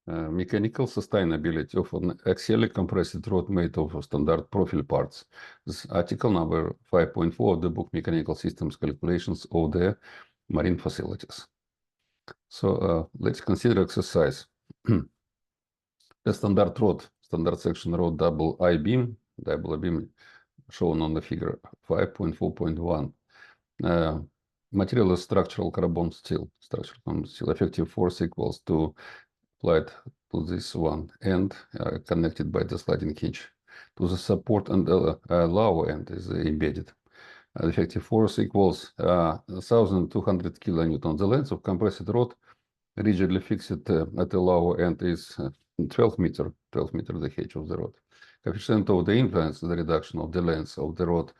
mechanical sustainability of an axially compressed rod made of standard profile parts. This is article number 5.4 of the book Mechanical Systems Calculations of the Marine Facilities. So let's consider exercise. The standard rod, standard section rod double I-beam shown on the figure 5.4.1. Material is structural carbon steel. Effective force equals to applied to this one end connected by the sliding hinge. To the support and the lower end is embedded. The effective force equals 1,200 kilonewton. The length of compressed rod rigidly fixed at the lower end is 12 meter the height of the rod. Coefficient of the influence, the reduction of the length of the rod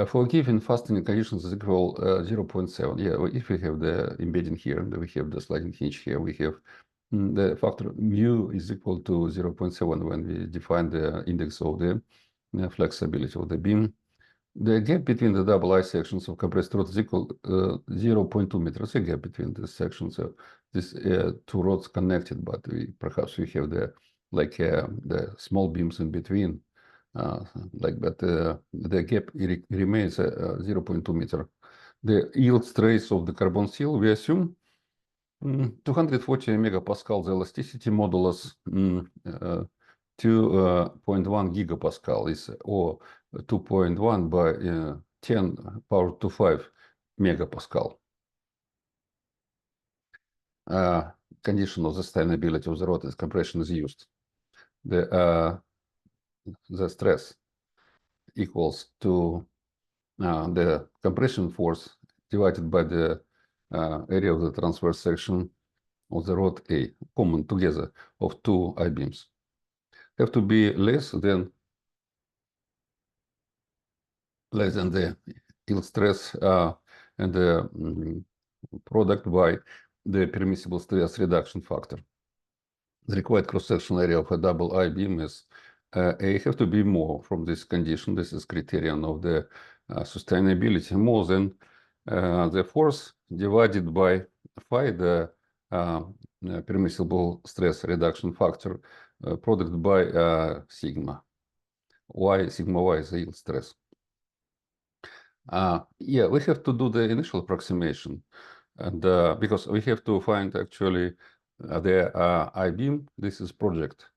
for given fastening conditions is equal 0.7. Yeah, if we have the embedding here, and we have the sliding hinge here, we have the factor mu is equal to 0.7 when we define the index of the flexibility of the beam. The gap between the double I sections of compressed rod is equal 0.2 meters. The gap between the sections of these two rods connected, but perhaps we have the the small beams in between, the gap remains 0.2 meter. The yield stress of the carbon steel, we assume 240 megapascal, the elasticity modulus 2.1 gigapascal is or 2.1 by 10 power to 5 megapascal. Condition of the sustainability of the rod as compression is used. The stress equals to the compression force divided by the area of the transverse section of the rod A, common together of two I-beams. Have to be less than the yield stress and the product by the permissible stress reduction factor. The required cross-sectional area of a double I-beam is A have to be more from this condition. This is criterion of the sustainability, more than the force divided by phi, the permissible stress reduction factor, product by sigma. Sigma y is the yield stress. Yeah, we have to do the initial approximation, and because we have to find actually the I-beam. This is project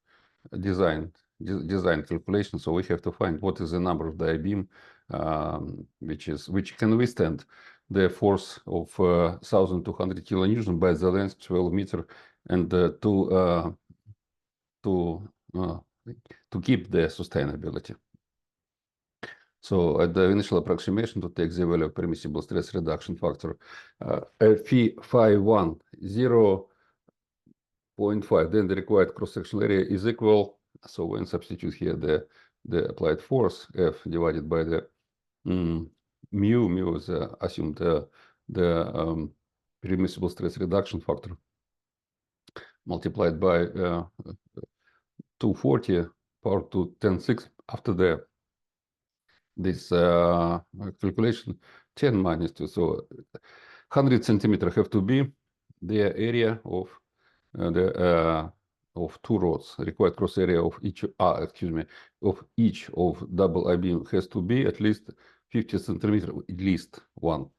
design calculation, so we have to find what is the number of the I-beam which can withstand the force of 1,200 kilonewton by the length 12 meter, and to keep the sustainability. So at the initial approximation, to take the value of permissible stress reduction factor, phi1 0.5, then the required cross-sectional area is equal. So when substitute here the applied force F divided by the mu is assumed the permissible stress reduction factor multiplied by 240 power to 10.6 after this calculation 10 minus 2, so 100 centimeter have to be the area of two rods. Required cross area of each of each of double I-beam has to be at least 50 centimeter, at least one.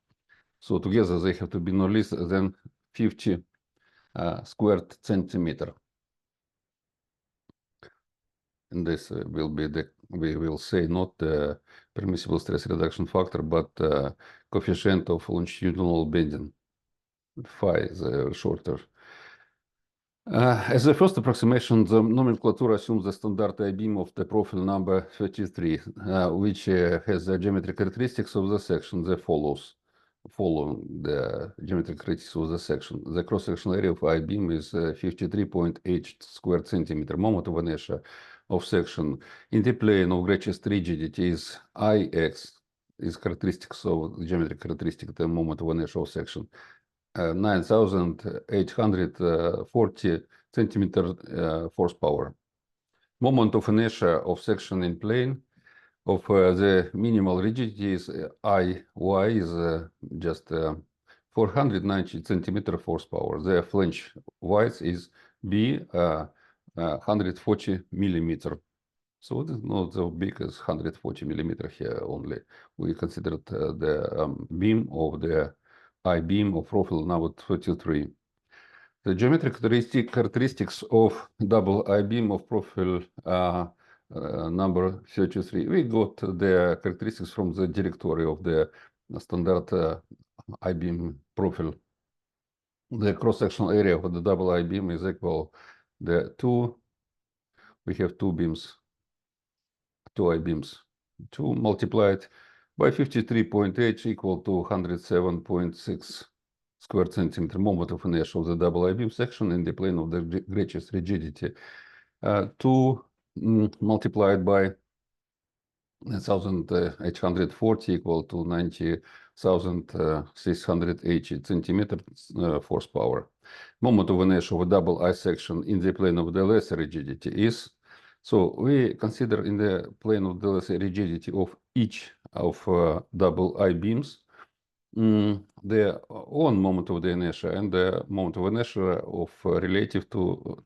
So together they have to be no less than 50 squared centimeter. And this will be we will say not the permissible stress reduction factor, but coefficient of longitudinal bending. Phi is shorter. As the first approximation, the nomenclature assumes the standard I-beam of the profile number 33, which has the geometric characteristics of the section that follow the geometric characteristics of the section. The cross-sectional area of I-beam is 53.8 square centimeter. Moment of inertia of section in the plane of greatest rigidity is Ix, is characteristics of the geometric characteristic, the moment of inertia of section. 9,840 centimeter force power. Moment of inertia of section in plane of the minimal rigidity is Iy is just 490 centimeter force power. The flange width is be 140 millimeter. So it is not so big as 140 millimeter here only. We considered the beam of the I-beam of profile number 33. The geometric characteristics of double I-beam of profile number 33. We got the characteristics from the directory of the standard I-beam profile. The cross-sectional area of the double I-beam is equal the we have two beams, two I-beams, 2 multiplied by 53.8 equal to 107.6 square centimeter moment of inertia of the double I-beam section in the plane of the greatest rigidity. 2 multiplied by 1840 equal to 90,680 centimeter force power. Moment of inertia of a double I section in the plane of the lesser rigidity is, so we consider in the plane of the lesser rigidity of each of double I beams the own moment of the inertia and the moment of inertia of relative to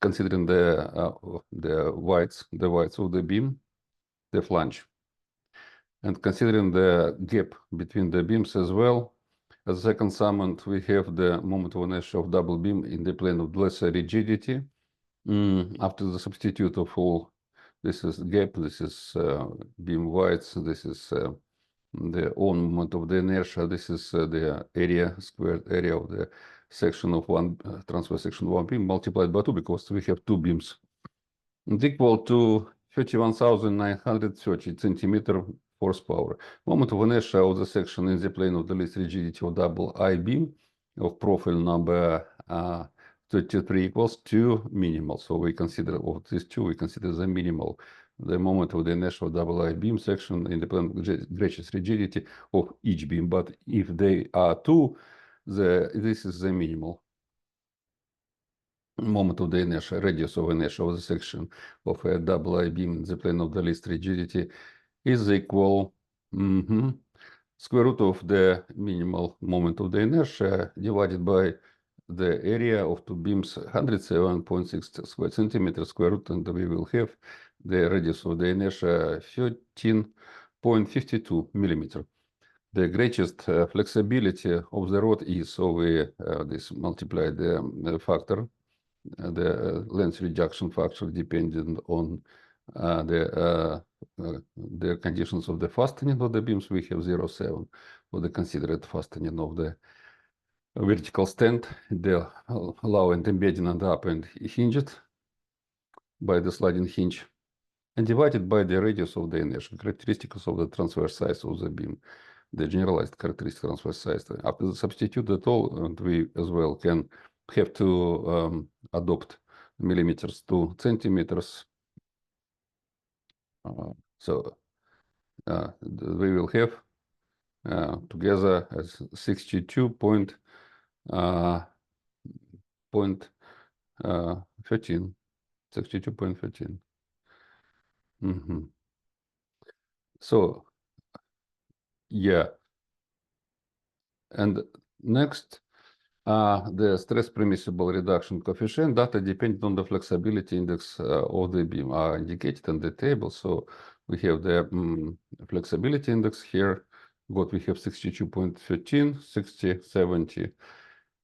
considering the widths of the beam, the flange, and considering the gap between the beams as well. As a second summand, we have the moment of inertia of double beam in the plane of lesser rigidity. After the substitute of all, this is gap, this is beam widths, this is the own moment of the inertia, this is the area, squared area of the section of one transverse section of one beam multiplied by 2 because we have two beams. It's equal to 31,930 centimeter force power. Moment of inertia of the section in the plane of the least rigidity of double I beam of profile number 33 equals to minimal. So we consider of these two, we consider the minimal, the moment of the inertia of double I beam section in the plane of greatest rigidity of each beam. But if they are two, this is the minimal moment of the inertia, radius of inertia of the section of a double I beam in the plane of the least rigidity is equal square root of the minimal moment of the inertia divided by the area of two beams, 107.6 square centimeters square root, and we will have the radius of the inertia 13.52 millimeter. The greatest flexibility of the rod is, so we this multiply the factor, the length reduction factor dependent on the conditions of the fastening of the beams. We have 0.7 for the considered fastening of the vertical stand, the low end embedding and up end hinged by the sliding hinge, and divided by the radius of the inertia, characteristics of the transverse size of the beam, the generalized characteristic transverse size. After the substitute that all, and we as well can have to adopt millimeters to centimeters. So we will have together as 62.13. 62.13. So, yeah. And next, the stress permissible reduction coefficient data depending on the flexibility index of the beam are indicated in the table. So we have the flexibility index here. What we have 62.13, 60, 70.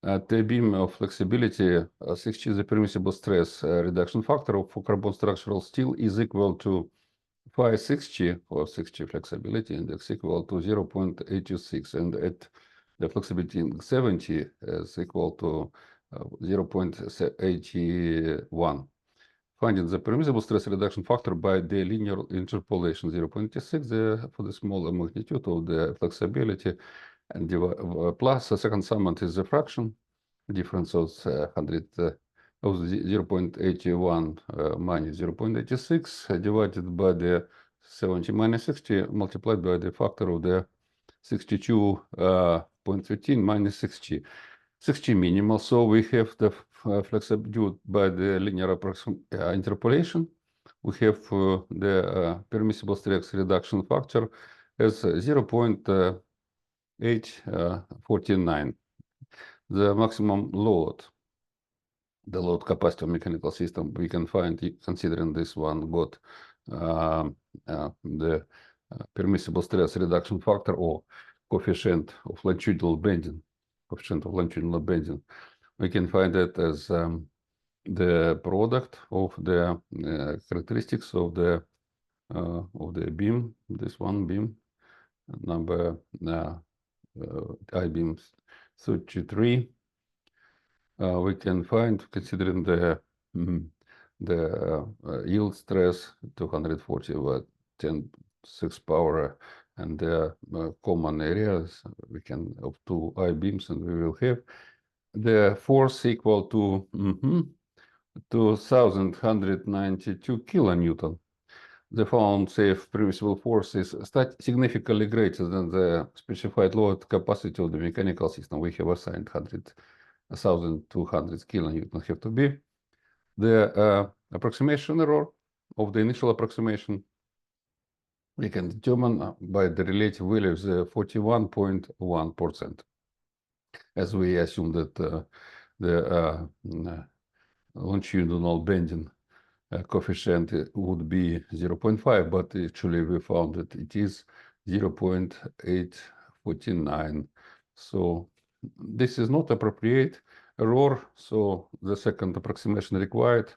At the beam of flexibility, 60 the permissible stress reduction factor for carbon structural steel is equal to 560 or 60 flexibility index equal to 0.86, and at the flexibility index 70 is equal to 0.81. Finding the permissible stress reduction factor by the linear interpolation 0.86 for the smaller magnitude of the flexibility, and plus the second summand is the fraction difference of 100 of 0.81 minus 0.86 divided by the 70 minus 60 multiplied by the factor of the 62.13 minus 60. 60 minimal. So we have the flexibility by the linear interpolation. We have the permissible stress reduction factor as 0.849. The maximum load the load capacity of mechanical system, we can find, considering this one got the permissible stress reduction factor or coefficient of longitudinal bending. We can find it as the product of the characteristics of the beam. This one beam number I beam 33. We can find, considering the yield stress 240 over 10⁶ power and the common areas we can of two I beams, and we will have the force equal to 2192 kilonewton. The found safe permissible force is significantly greater than the specified load capacity of the mechanical system. We have assigned 1,200 kilonewton have to be. The approximation error of the initial approximation we can determine by the relative value of the 41.1%, as we assume that the longitudinal bending coefficient would be 0.5, but actually we found that it is 0.849. So this is not appropriate error. So the second approximation required.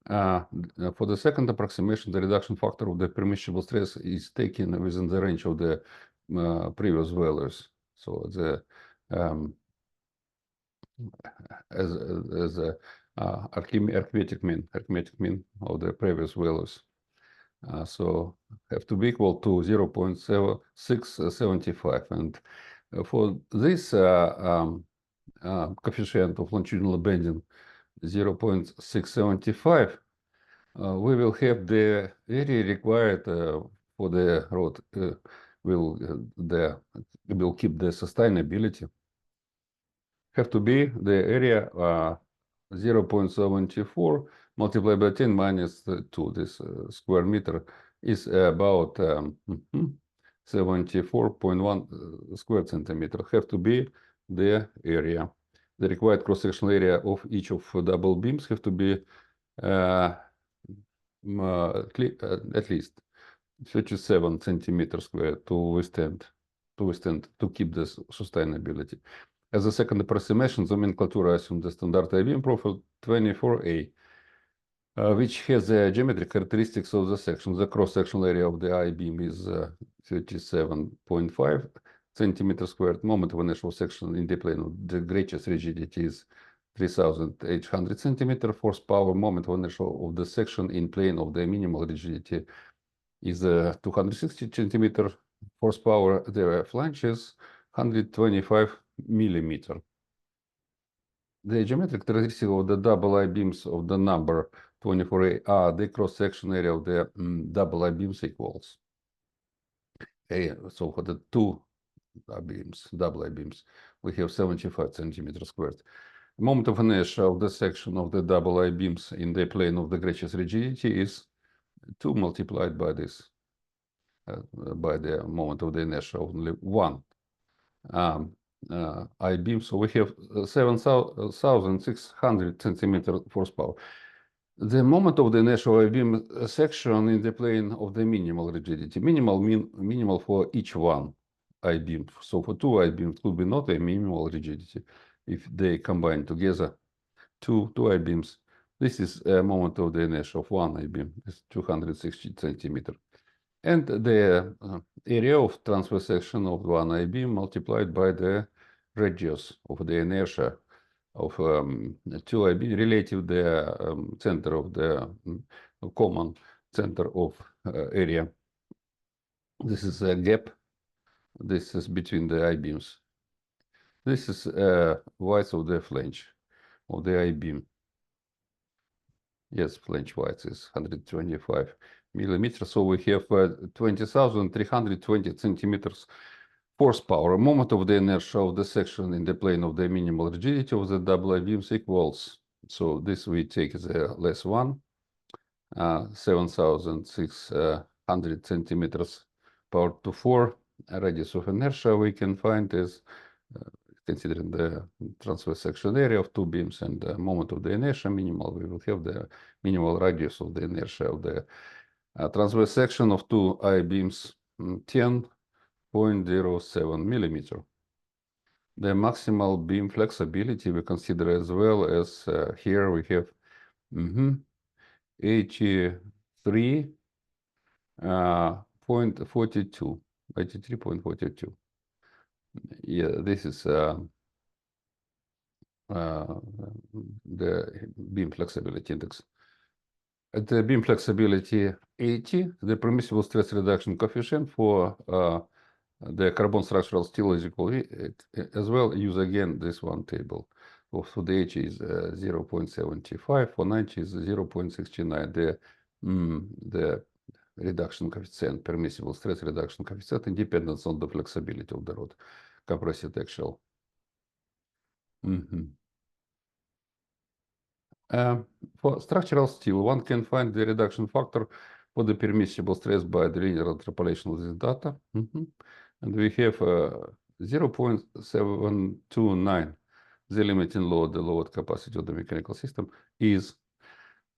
For the second approximation, the reduction factor of the permissible stress is taken within the range of the previous values. So the as a arithmetic mean of the previous values. So have to be equal to 0.675, and for this coefficient of longitudinal bending 0.675, we will have the area required for the rod will keep the sustainability. Have to be the area 0.74 multiplied by 10 minus 2. This square meter is about 74.1 square centimeter. Have to be the area. The required cross-sectional area of each of double beams have to be at least 37 centimeters square to keep this sustainability. As a second approximation, the nomenclature assumes the standard I-beam profile 24A, which has the geometric characteristics of the section. The cross-sectional area of the I-beam is 37.5 centimeters squared. Moment of inertial section in the plane of the greatest rigidity is 3,800 centimeter. Force power moment of inertia of the section in plane of the minimal rigidity is 260 centimeter. Force power the flanges 125 millimeter. The geometric characteristic of the double I beams of the number 24A are the cross-section area of the double I beams equals. So for the two double I beams, we have 75 centimeters squared. Moment of inertia of the section of the double I beams in the plane of the greatest rigidity is 2 multiplied by this, by the moment of the inertia of only one I beam. So we have 7,600 centimeter force power. The moment of the inertia I beam section in the plane of the minimal rigidity. Minimal for each one I beam. So for two I beams, it could be not a minimal rigidity if they combine together. Two I beams. This is a moment of the inertia of one I beam. It's 260 centimeter. And the area of transverse section of one I beam multiplied by the radius of the inertia of two I beam relative the center of the common center of area. This is a gap. This is between the I beams. This is width of the flange of the I beam. Yes, flange width is 125 millimeters. So we have 20,320 centimeters force power. Moment of the inertia of the section in the plane of the minimal rigidity of the double I beams equals. So this we take as a less one, 7,600 centimeters power to 4. Radius of inertia we can find is considering the transverse section area of two beams and the moment of the inertia minimal, we will have the minimal radius of the inertia of the transverse section of two I-beams, 10.07 millimeter. The maximal beam flexibility we consider as well as here we have 83.42. 83.42. Yeah, this is the beam flexibility index. At the beam flexibility 80, the permissible stress reduction coefficient for the carbon structural steel is equal as well. Use again this one table. For the H is 0.75, for 90 is 0.69. The reduction coefficient, permissible stress reduction coefficient, independence on the flexibility of the rod, compressed axial. For structural steel, one can find the reduction factor for the permissible stress by the linear interpolation of this data. And we have 0.729, the limiting load, the load capacity of the mechanical system is.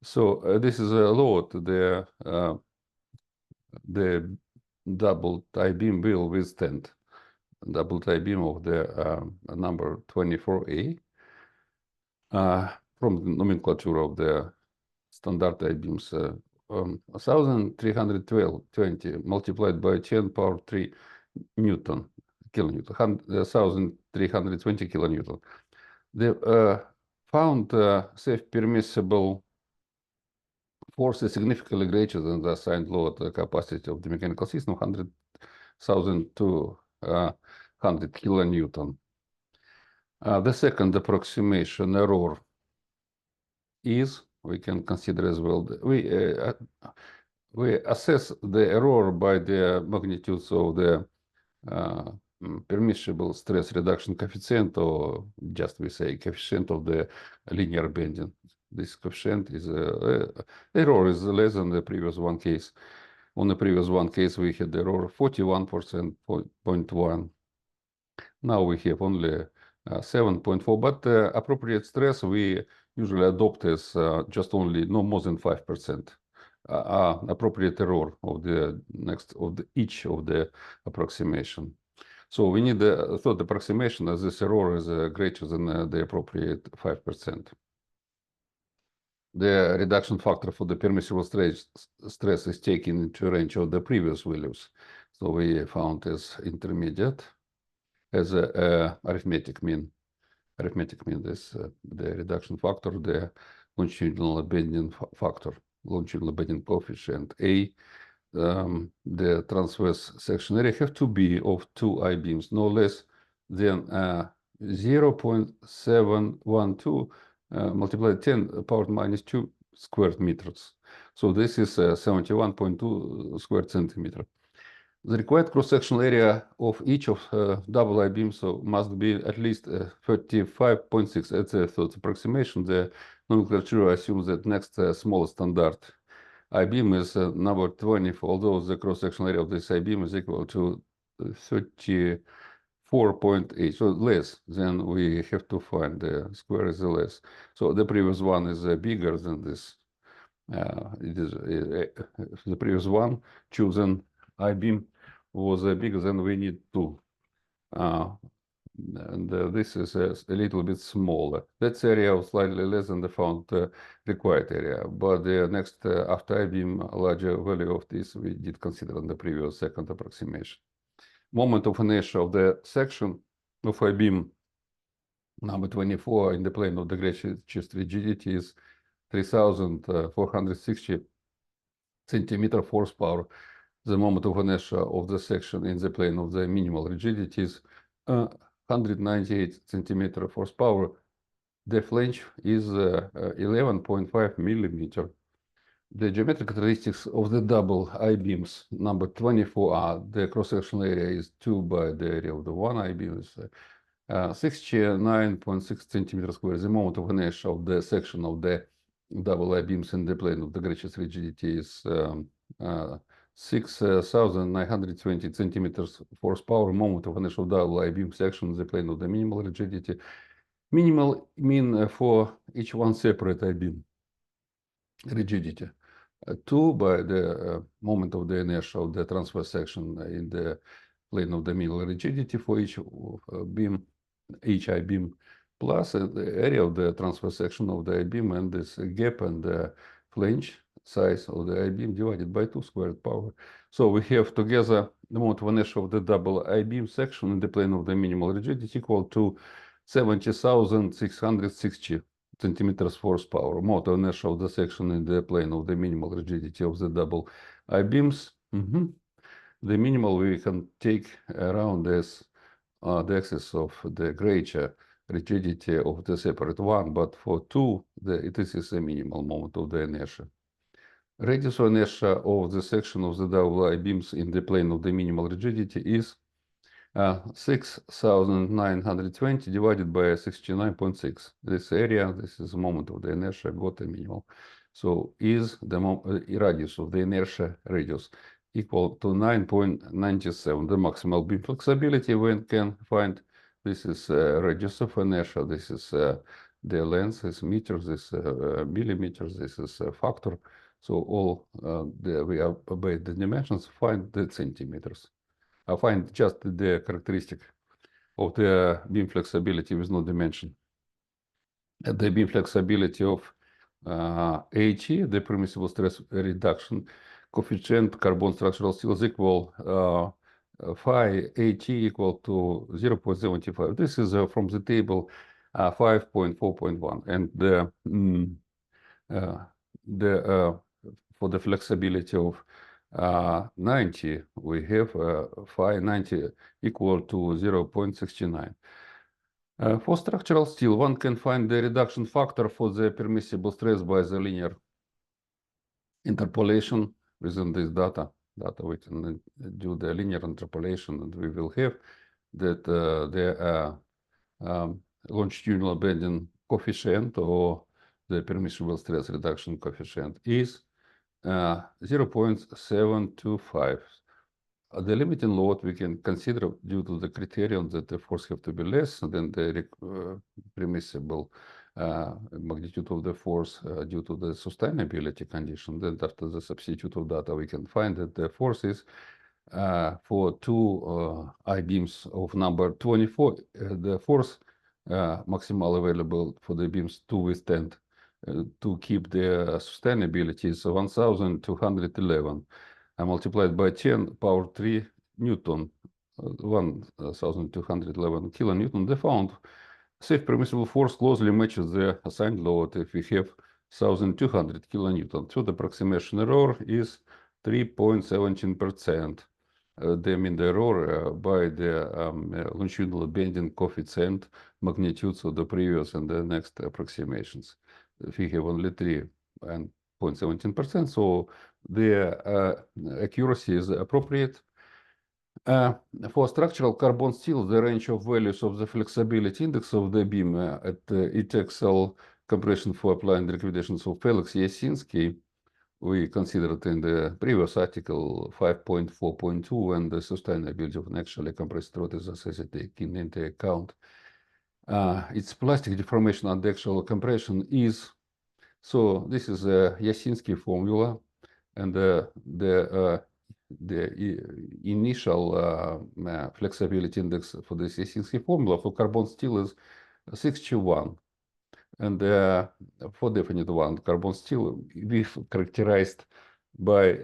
So this is a load, the double tie beam will withstand. Double tie beam of the number 24A. From the nomenclature of the standard I-beams, 1,320 multiplied by 10 power 3 Newton, kilonewton, 1,320 kilonewton. The found safe permissible force is significantly greater than the assigned load capacity of the mechanical system, 100,000 to 100 kilonewton. The second approximation error is, we can consider as well, we assess the error by the magnitudes of the permissible stress reduction coefficient, or just we say coefficient of the linear bending. This coefficient is error is less than the previous one case. On the previous one case, we had error 41.1. Now we have only 7.4, but appropriate stress we usually adopt as just only no more than 5%. Appropriate error of the each of the approximation. So we need the third approximation as this error is greater than the appropriate 5%. The reduction factor for the permissible stress is taken into range of the previous values. So we found as intermediate as a arithmetic mean. Arithmetic mean is the reduction factor, the longitudinal bending factor, longitudinal bending coefficient A. The transverse section area have to be of two I-beams, no less than 0.712 multiplied 10 power minus 2 square meters. So this is 71.2 square centimeter. The required cross-sectional area of each of double I-beams must be at least 35.6. At the third approximation, the nomenclature assumes that next smallest standard I-beam is number 20, although the cross-sectional area of this I-beam is equal to 34.8, so less than we have to find. The square is less. So the previous one is bigger than this. It is the previous one chosen I-beam was bigger than we need to. And this is a little bit smaller. That's area of slightly less than the found required area. But the next after I-beam larger value of this we did consider in the previous second approximation. Moment of inertia of the section of I-beam number 24 in the plane of the greatest rigidity is 3,460 centimeter force power. The moment of inertia of the section in the plane of the minimal rigidity is 198 centimeter force power. The flange is 11.5 millimeter. The geometric characteristics of the double I-beams number 24 are the cross-sectional area is 2 by the area of the one I-beam is 69.6 centimeters square. The moment of inertia of the section of the double I-beams in the plane of the greatest rigidity is 6,920 centimeters force power, moment of initial double I-beam section in the plane of the minimal rigidity. Minimal mean for each one separate I-beam rigidity. 2 by the moment of the inertia of the transverse section in the plane of the minimal rigidity for each beam, each I-beam, plus the area of the transverse section of the I-beam and this gap and the flange size of the I-beam divided by 2 squared power. So we have together the moment of inertia of the double I-beam section in the plane of the minimal rigidity equal to 70,660 centimeters force power. Moment of inertia of the section in the plane of the minimal rigidity of the double I-beams. The minimal we can take around as the axis of the greater rigidity of the separate one, but for two, this is a minimal moment of the inertia. Radius of inertia of the section of the double I-beams in the plane of the minimal rigidity is 6,920 divided by 69.6. This area, this is the moment of the inertia, got a minimal. So is the radius of the inertia radius equal to 9.97. The maximal beam flexibility we can find. This is radius of inertia. This is the length is meters. This millimeters. This is a factor. So all we obey the dimensions. Find the centimeters. I find just the characteristic of the beam flexibility with no dimension. The beam flexibility of AT, the permissible stress reduction coefficient carbon structural steel is equal phi AT equal to 0.75. This is from the table 5.4.1, and for the flexibility of 90, we have phi 90 equal to 0.69. For structural steel, one can find the reduction factor for the permissible stress by the linear interpolation within this data. We can do the linear interpolation, and we will have that the longitudinal bending coefficient or the permissible stress reduction coefficient is 0.725. The limiting load we can consider due to the criterion that the force have to be less than the permissible magnitude of the force due to the sustainability condition. Then after the substitute of data, we can find that the force is for two I-beams of number 24, the force maximal available for the beams to withstand to keep the sustainability is 1,211 multiplied by 10 power 3 Newton, 1,211 kilonewton. They found safe permissible force closely matches the assigned load if we have 1,200 kilonewton. So the approximation error is 3.17%. The mean error by the longitudinal bending coefficient magnitudes of the previous and the next approximations. We have only 3.17%, so the accuracy is appropriate. For structural carbon steel, the range of values of the flexibility index of the beam at axial compression for applying the recommendations of Alexey Ogai, we considered in the previous article 5.4.2, and the sustainability of an axially compressed rod is assessed taking into account its plastic deformation under axial compression is. So this is a Yasinski formula, and the initial flexibility index for this Yasinski formula for carbon steel is 61. And for definite one, carbon steel, we've characterized by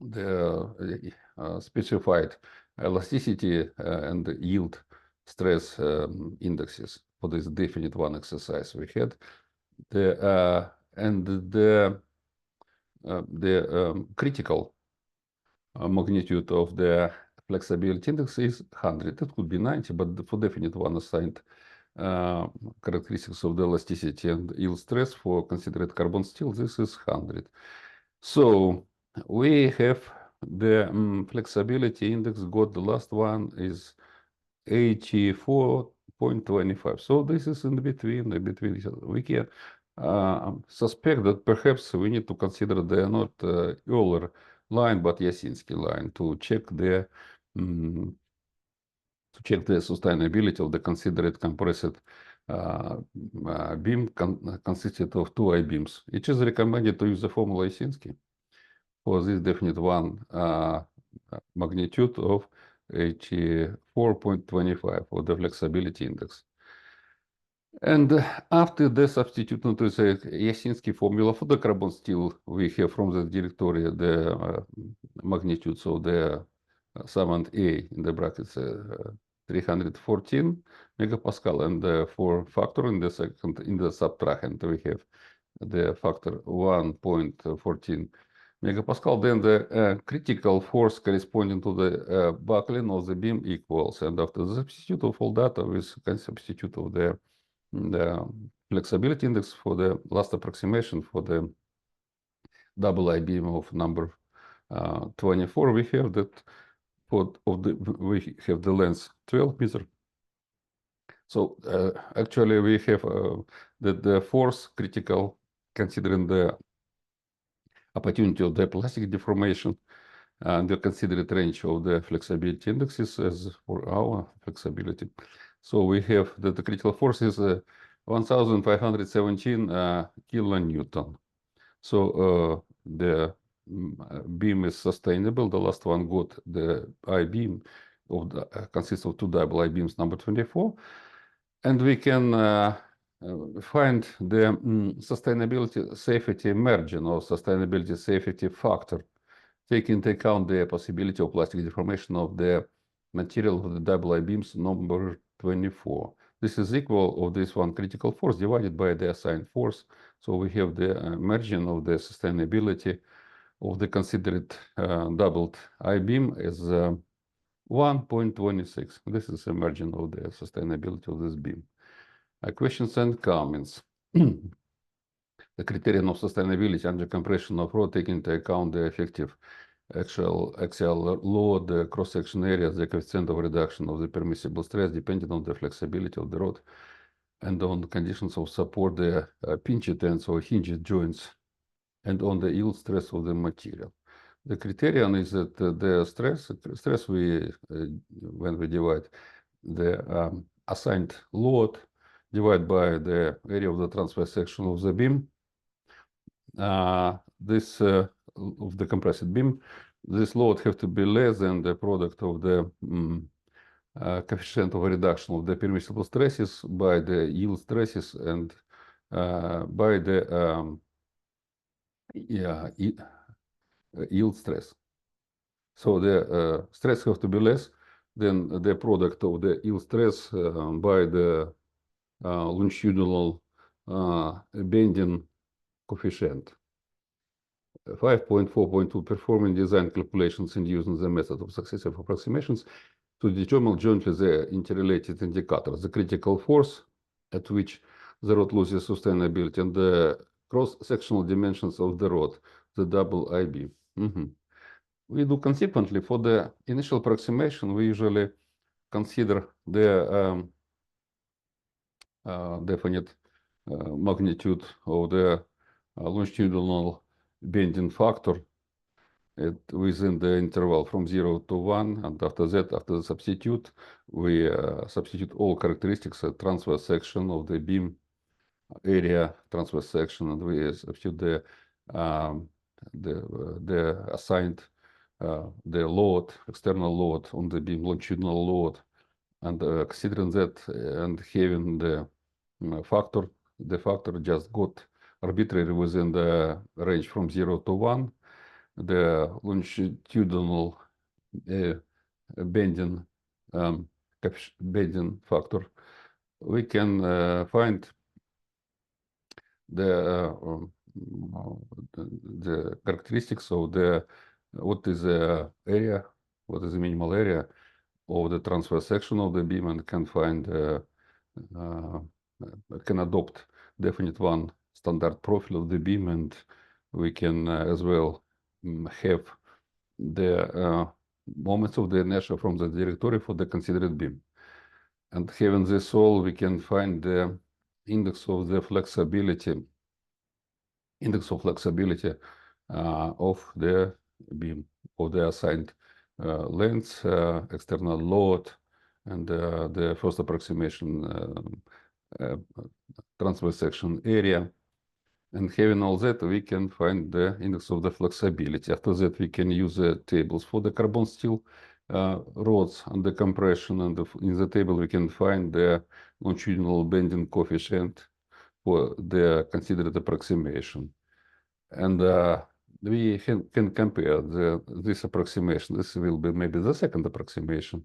the specified elasticity and yield stress indexes for this definite one exercise. We had the critical magnitude of the flexibility index is 100. It could be 90, but for definite one assigned characteristics of the elasticity and yield stress for considered carbon steel, this is 100. So we have the flexibility index got the last one is 84.25. So this is in between. We can suspect that perhaps we need to consider the not Euler line, but Yasinski line to check the sustainability of the considered compressed beam consisted of two I-beams. It is recommended to use the formula Yasinski for this definite one magnitude of 84.25 for the flexibility index. And after the substitute into the Yasinski formula for the carbon steel, we have from the directory the magnitudes of the sum and A in the brackets 314 megapascal, and for factor in the second in the subtrahend we have the factor 1.14 megapascal. Then the critical force corresponding to the buckling of the beam equals, and after the substitute of all data with substitute of the flexibility index for the last approximation for the double I-beam of number 24, we have that we have the length 12 meter. So actually we have that the force critical, considering the opportunity of the plastic deformation and the considered range of the flexibility indexes as for our flexibility. So we have that the critical force is 1,517 kilonewton. So the beam is sustainable. The last one got the I-beam of the consists of two double I-beams number 24, and we can find the sustainability safety margin or sustainability safety factor, take into account the possibility of plastic deformation of the material of the double I-beams number 24. This is equal of this one critical force divided by the assigned force. So we have the margin of the sustainability of the considered doubled I-beam is 1.26. This is the margin of the sustainability of this beam. Questions and comments. The criterion of sustainability under compression of rod taking into account the effective axial load, the cross-section area, the coefficient of reduction of the permissible stress depending on the flexibility of the rod and on the conditions of support, the pinched ends or hinged joints, and on the yield stress of the material. The criterion is that the stress we when we divide the assigned load divided by the area of the transverse section of the beam, this of the compressed beam, this load have to be less than the product of the coefficient of reduction of the permissible stresses by the yield stresses and by the yield stress. So the stress have to be less than the product of the yield stress by the longitudinal bending coefficient. 5.4.2 performing design calculations and using the method of successive approximations to determine jointly the interrelated indicators, the critical force at which the rod loses sustainability, and the cross-sectional dimensions of the rod, the double I-beam. We do consequently for the initial approximation, we usually consider the definite magnitude of the longitudinal bending factor within the interval from 0 to 1, and after that, after the substitute, we substitute all characteristics at transverse section of the beam area, transverse section, and we substitute the assigned the load, external load on the beam, longitudinal load, and considering that and having the factor, the factor just got arbitrary within the range from 0 to 1, the longitudinal bending factor, we can find the characteristics of the what is the area, what is the minimal area of the transverse section of the beam, and can find can adopt definite one standard profile of the beam, and we can as well have the moments of the inertia from the directory for the considered beam. And having this all, we can find the index of the flexibility, of the beam of the assigned length, external load, and the first approximation transverse section area. And having all that, we can find the index of the flexibility. After that, we can use the tables for the carbon steel rods and the compression. And in the table, we can find the longitudinal bending coefficient for the considered approximation. And we can compare this approximation. This will be maybe the second approximation.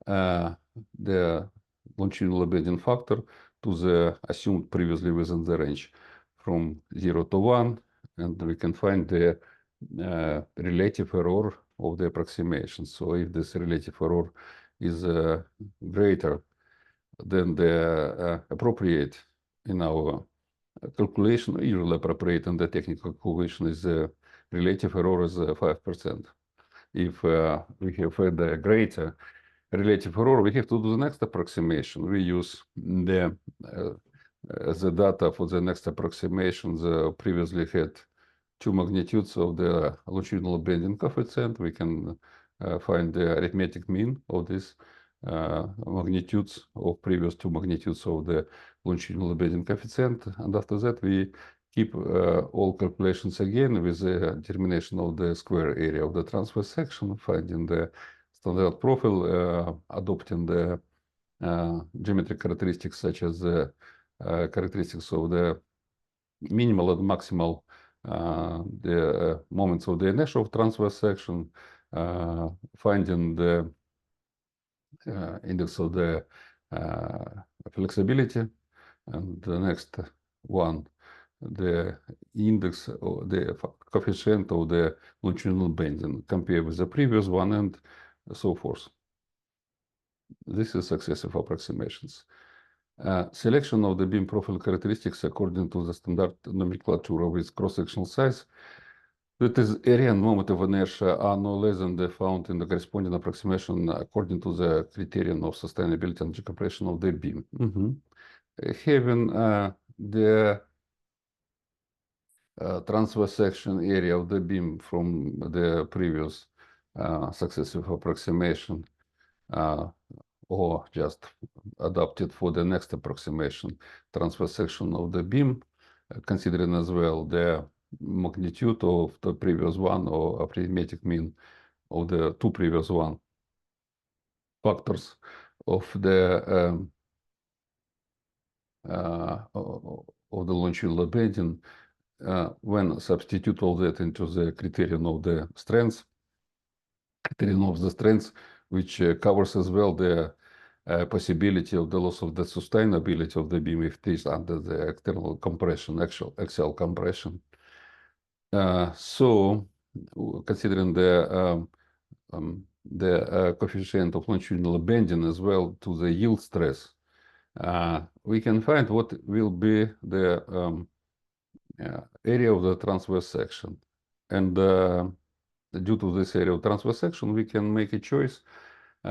The longitudinal bending factor to the assumed previously within the range from 0 to 1, and we can find the relative error of the approximation. So if this relative error is greater than the appropriate in our calculation, usually appropriate in the technical calculation is relative error is 5%. If we have the greater relative error, we have to do the next approximation. We use the data for the next approximation. Previously had two magnitudes of the longitudinal bending coefficient. We can find the arithmetic mean of these magnitudes of previous two magnitudes of the longitudinal bending coefficient. And after that, we keep all calculations again with the determination of the square area of the transverse section, finding the standard profile, adopting the geometric characteristics such as the characteristics of the minimal and maximal the moments of the inertia of transverse section, finding the index of the flexibility, and the next one, the index or the coefficient of the longitudinal bending compared with the previous one, and so forth. This is successive approximations. Selection of the beam profile characteristics according to the standard nomenclature with cross-sectional size. That is, area and moment of inertia are no less than the found in the corresponding approximation according to the criterion of sustainability and decompression of the beam. Having the transverse section area of the beam from the previous successive approximation, or just adapted for the next approximation, transverse section of the beam, considering as well the magnitude of the previous one or arithmetic mean of the two previous one, factors of the longitudinal bending, when substitute all that into the criterion of the strength, which covers as well the possibility of the loss of the sustainability of the beam if it is under the external compression, axial compression. So, considering the coefficient of longitudinal bending as well to the yield stress, we can find what will be the area of the transverse section. And due to this area of transverse section, we can make a choice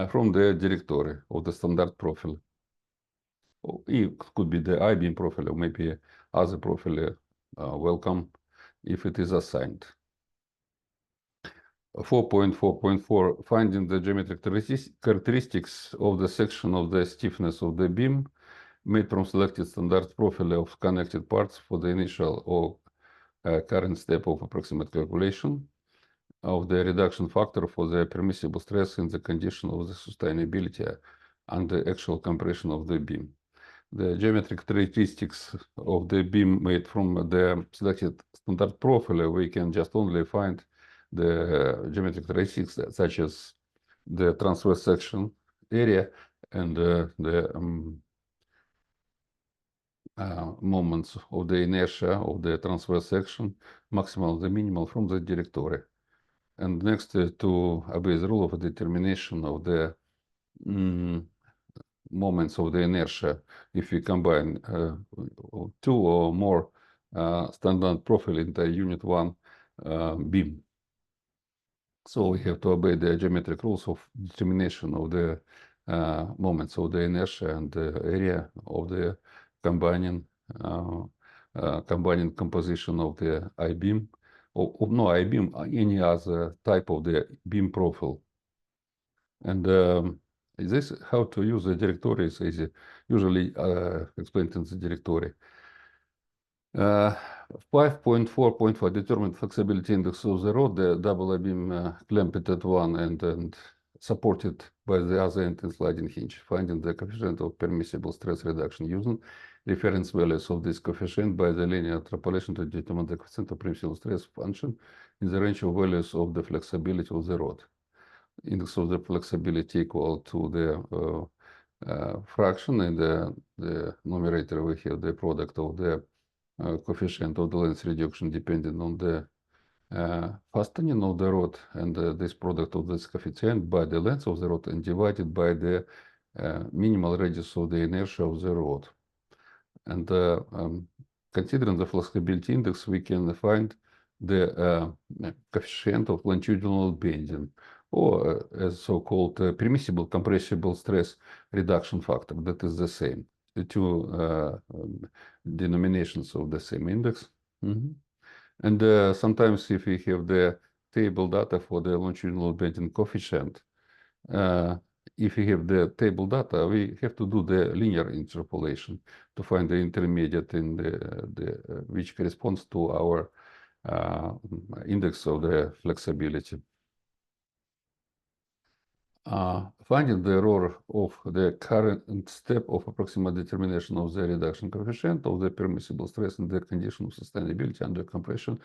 from the directory of the standard profile. It could be the I-beam profile or maybe other profile welcome if it is assigned. 4.4.4, finding the geometric characteristics of the section of the stiffness of the beam made from selected standard profile of connected parts for the initial or current step of approximate calculation of the reduction factor for the permissible stress in the condition of the sustainability and the actual compression of the beam. The geometric characteristics of the beam made from the selected standard profile, we can just only find the geometric characteristics such as the transverse section area and the moments of the inertia of the transverse section, maximal and minimal from the directory. And next, to obey the rule of determination of the moments of the inertia, if we combine two or more standard profile in the unit one beam. So we have to obey the geometric rules of determination of the moments of the inertia and the area of the combining composition of the I-beam of no I-beam, any other type of the beam profile. And this how to use the directory is easy, usually explained in the directory. 5.4.5 determined flexibility index of the rod, the double I-beam clamped at one end and supported by the other end in sliding hinge, finding the coefficient of permissible stress reduction using reference values of this coefficient by the linear interpolation to determine the coefficient of permissible stress function in the range of values of the flexibility of the rod. Index of the flexibility equal to the fraction, and the numerator we have the product of the coefficient of the length reduction depending on the fastening of the rod, and this product of this coefficient by the length of the rod and divided by the minimal radius of the inertia of the rod. And considering the flexibility index, we can find the coefficient of longitudinal bending, or as so-called permissible compressible stress reduction factor. That is the same. The two denominations of the same index. And sometimes if we have the table data for the longitudinal bending coefficient, if we have the table data, we have to do the linear interpolation to find the intermediate in the which corresponds to our index of the flexibility. Finding the error of the current step of approximate determination of the reduction coefficient of the permissible stress in the condition of sustainability under compression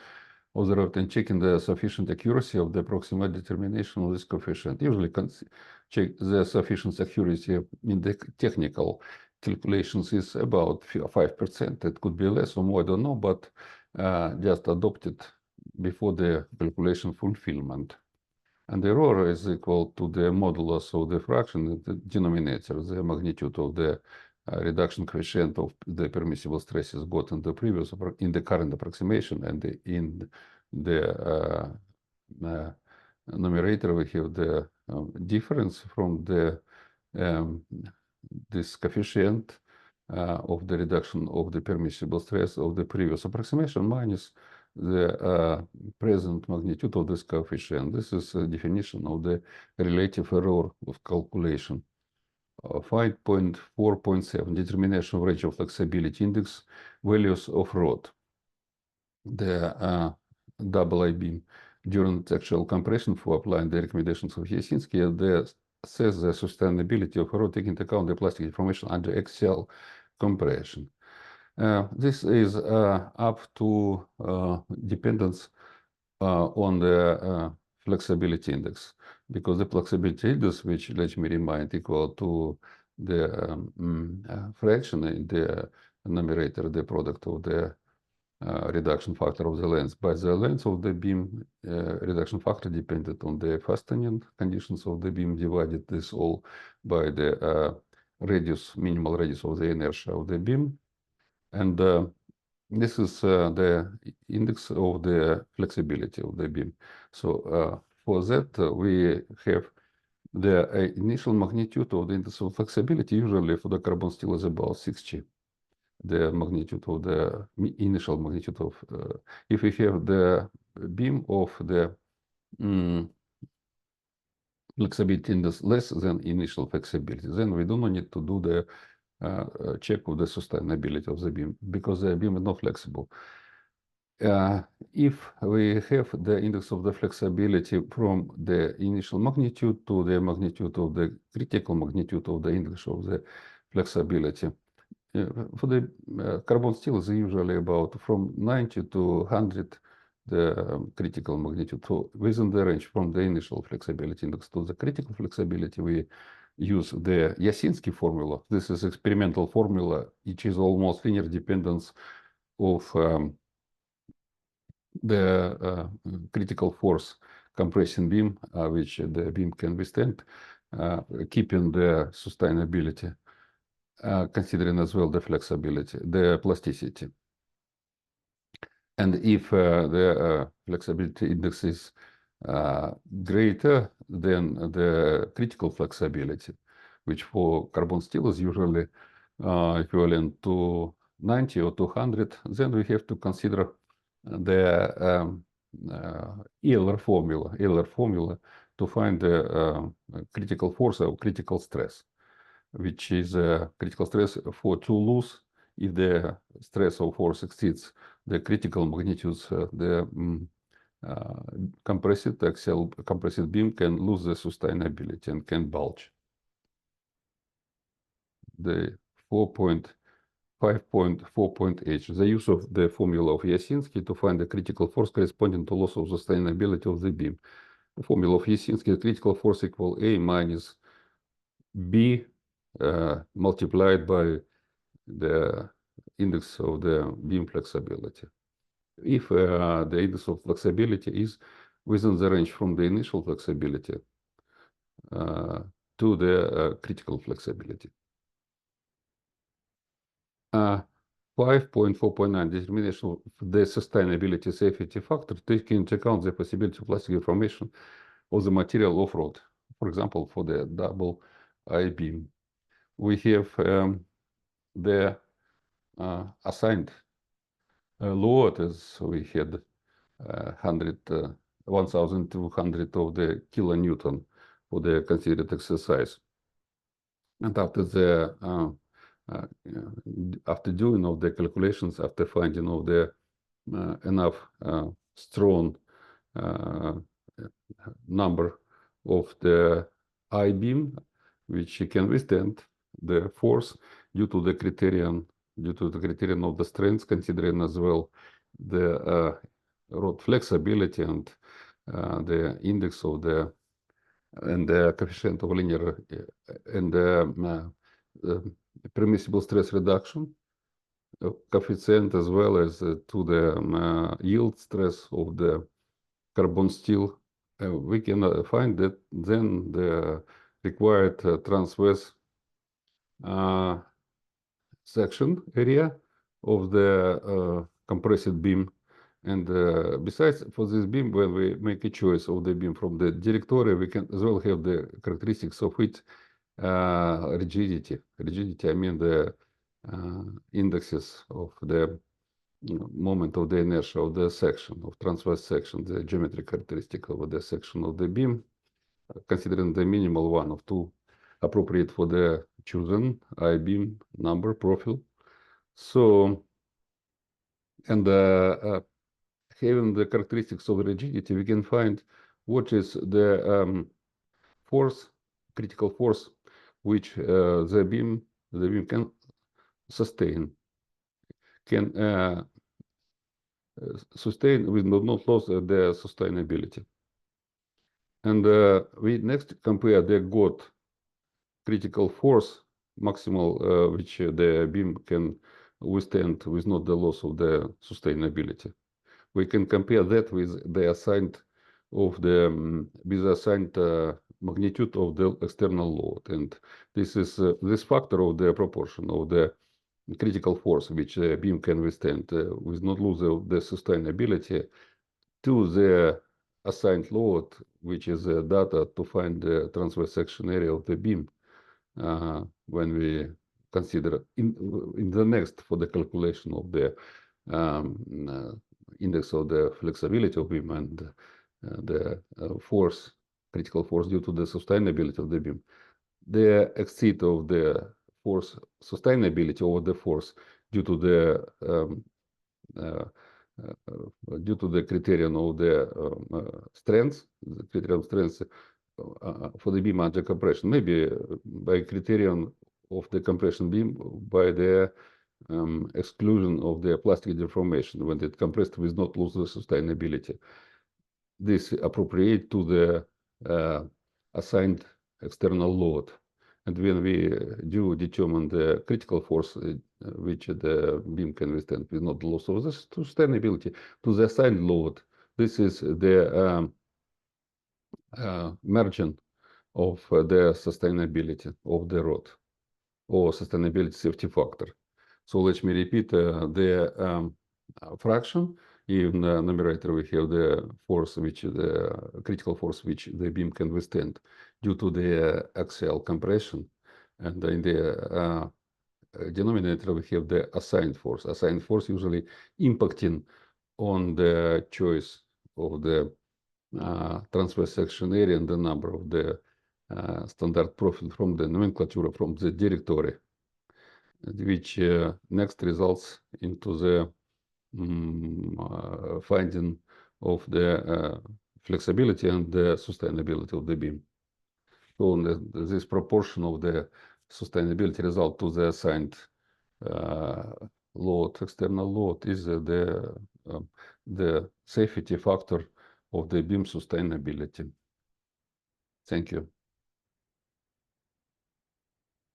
of the rod, and checking the sufficient accuracy of the approximate determination of this coefficient. Usually check the sufficient accuracy in the technical calculations is about 5%. It could be less or more, I don't know, but just adopted before the calculation fulfillment. And the error is equal to the modulus of the fraction, the denominator, the magnitude of the reduction coefficient of the permissible stresses got in the previous, in the current approximation, and in the numerator we have the difference from the this coefficient of the reduction of the permissible stress of the previous approximation minus the present magnitude of this coefficient. This is a definition of the relative error of calculation. 5.4.7 determination of range of flexibility index values of rod. The double I-beam during textual compression for applying the recommendations of Yasinski, says the sustainability of a rod taking into account the plastic deformation under axial compression. This is up to dependence on the flexibility index, because the flexibility index, which let me remind, equal to the fraction in the numerator, the product of the reduction factor of the length. By the length of the beam, reduction factor depended on the fastening conditions of the beam, divided this all by the radius, minimal radius of the inertia of the beam. And this is the index of the flexibility of the beam. So for that, we have the initial magnitude of the index of flexibility. Usually for the carbon steel is about 60. The magnitude of the initial magnitude of, if we have the beam of the flexibility index less than initial flexibility, then we do not need to do the check of the sustainability of the beam, because the beam is not flexible. If we have the index of the flexibility from the initial magnitude to the magnitude of the critical magnitude of the index of the flexibility, for the carbon steel is usually about from 90 to 100 the critical magnitude. So within the range from the initial flexibility index to the critical flexibility, we use the Yasinski formula. This is experimental formula, which is almost linear dependence of the critical force compressing beam, which the beam can withstand, keeping the sustainability, considering as well the flexibility, the plasticity. And if the flexibility index is greater than the critical flexibility, which for carbon steel is usually equivalent to 90 or 200, then we have to consider the Euler formula to find the critical force or critical stress, which is critical stress for two loose if the stress or force exceeds the critical magnitudes. The compressed beam can lose the sustainability and can bulge. The 5.4.h, the use of the formula of Yasinski to find the critical force corresponding to loss of sustainability of the beam. The formula of Yasinski, critical force equal A minus B multiplied by the index of the beam flexibility. If the index of flexibility is within the range from the initial flexibility to the critical flexibility. 5.4.9 determination of the sustainability safety factor taking into account the possibility of plastic deformation of the material off-road. For example, for the double I-beam, we have the assigned load as we had 1,200 of the kilonewton for the considered exercise. And after the after doing of the calculations, after finding of the enough strong number of the I-beam, which can withstand the force due to the criterion of the strength, considering as well the rod flexibility and the index of the and the coefficient of linear and the permissible stress reduction coefficient, as well as to the yield stress of the carbon steel. We can find that then the required transverse section area of the compressed beam. And besides, for this beam, when we make a choice of the beam from the directory, we can as well have the characteristics of its rigidity. Rigidity, I mean the indexes of the moment of the inertia of the section, of transverse section, the geometric characteristic of the section of the beam, considering the minimal one of two appropriate for the chosen I-beam number profile. So, and having the characteristics of rigidity, we can find what is the force, critical force, which the beam can sustain, can sustain with not lose the sustainability. And we next compare the GOT critical force maximal, which the beam can withstand with not the loss of the sustainability. We can compare that with the assigned of the assigned magnitude of the external load, and this is this factor of the proportion of the critical force which the beam can withstand with not lose the sustainability to the assigned load, which is data to find the transverse section area of the beam when we consider in the next for the calculation of the index of the flexibility of beam and the force, critical force due to the sustainability of the beam. The exceed of the force sustainability over the force due to the criterion of the strength, the criterion of strength for the beam under compression, maybe by criterion of the compression beam by the exclusion of the plastic deformation when it compressed with not lose the sustainability. This appropriate to the assigned external load. And when we do determine the critical force which the beam can withstand with not loss of the sustainability to the assigned load, this is the margin of the sustainability of the rod or sustainability safety factor. So let me repeat the fraction. In the numerator, we have the force, which the critical force which the beam can withstand due to the axial compression, and in the denominator we have the assigned force. Assigned force usually impacting on the choice of the transverse section area and the number of the standard profile from the nomenclature from the directory, which next results into the finding of the flexibility and the sustainability of the beam. So this proportion of the sustainability result to the assigned load, external load, is the safety factor of the beam sustainability. Thank you.